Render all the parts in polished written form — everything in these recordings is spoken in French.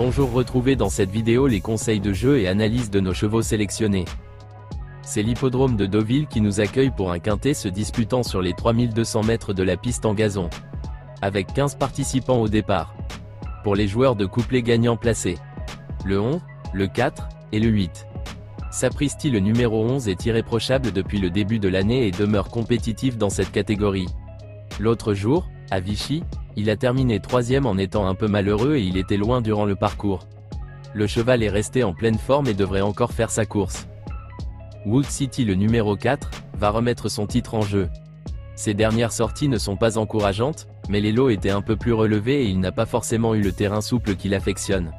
Bonjour, retrouvez dans cette vidéo les conseils de jeu et analyse de nos chevaux sélectionnés. C'est l'hippodrome de Deauville qui nous accueille pour un quintet se disputant sur les 3200 mètres de la piste en gazon. Avec 15 participants au départ. Pour les joueurs de couplet gagnants placés. Le 11, le 4 et le 8. Sapristi, le numéro 11, est irréprochable depuis le début de l'année et demeure compétitif dans cette catégorie. L'autre jour, à Vichy, il a terminé 3e en étant un peu malheureux et il était loin durant le parcours. Le cheval est resté en pleine forme et devrait encore faire sa course. Wood City, le numéro 4, va remettre son titre en jeu. Ses dernières sorties ne sont pas encourageantes, mais les lots étaient un peu plus relevés et il n'a pas forcément eu le terrain souple qu'il affectionne.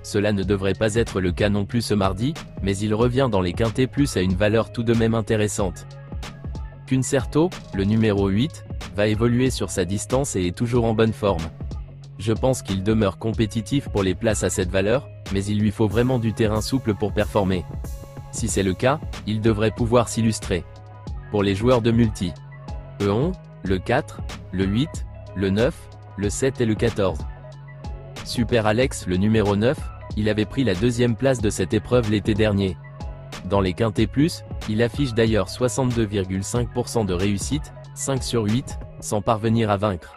Cela ne devrait pas être le cas non plus ce mardi, mais il revient dans les quintets plus à une valeur tout de même intéressante. Kuncerto, le numéro 8, va évoluer sur sa distance et est toujours en bonne forme. Je pense qu'il demeure compétitif pour les places à cette valeur, mais il lui faut vraiment du terrain souple pour performer. Si c'est le cas, il devrait pouvoir s'illustrer. Pour les joueurs de multi, le 11, le 4, le 8, le 9, le 7 et le 14. Super Alex, le numéro 9, il avait pris la 2e place de cette épreuve l'été dernier. Dans les quintets plus, il affiche d'ailleurs 62,5% de réussite, 5 sur 8, sans parvenir à vaincre.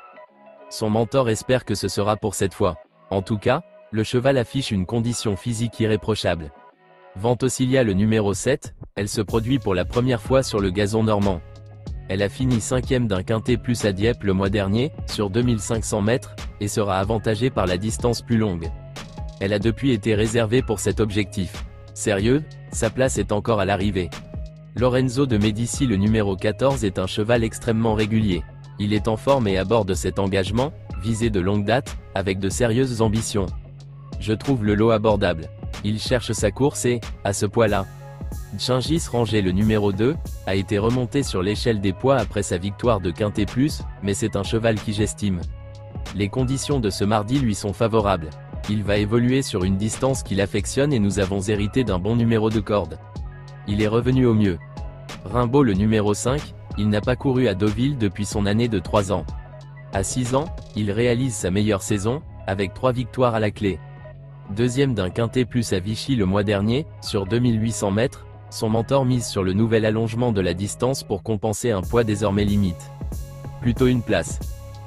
Son mentor espère que ce sera pour cette fois. En tout cas, le cheval affiche une condition physique irréprochable. Ventosilia, le numéro 7, elle se produit pour la première fois sur le gazon normand. Elle a fini 5e d'un quintet plus à Dieppe le mois dernier, sur 2500 mètres, et sera avantagée par la distance plus longue. Elle a depuis été réservée pour cet objectif. Sérieux, sa place est encore à l'arrivée. Lorenzo de Medici, le numéro 14, est un cheval extrêmement régulier. Il est en forme et aborde cet engagement, visé de longue date, avec de sérieuses ambitions. Je trouve le lot abordable. Il cherche sa course et, à ce poids-là, Chingis Rangé, le numéro 2, a été remonté sur l'échelle des poids après sa victoire de quintet plus, mais c'est un cheval qui j'estime. Les conditions de ce mardi lui sont favorables. Il va évoluer sur une distance qu'il affectionne et nous avons hérité d'un bon numéro de corde. Il est revenu au mieux. Rimbaud, le numéro 5, il n'a pas couru à Deauville depuis son année de 3 ans. À 6 ans, il réalise sa meilleure saison, avec 3 victoires à la clé. 2e d'un quintet plus à Vichy le mois dernier, sur 2800 mètres, son mentor mise sur le nouvel allongement de la distance pour compenser un poids désormais limite. Plutôt une place.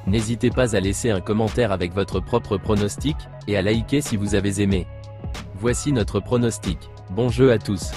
N'hésitez pas à laisser un commentaire avec votre propre pronostic, et à liker si vous avez aimé. Voici notre pronostic. Bon jeu à tous.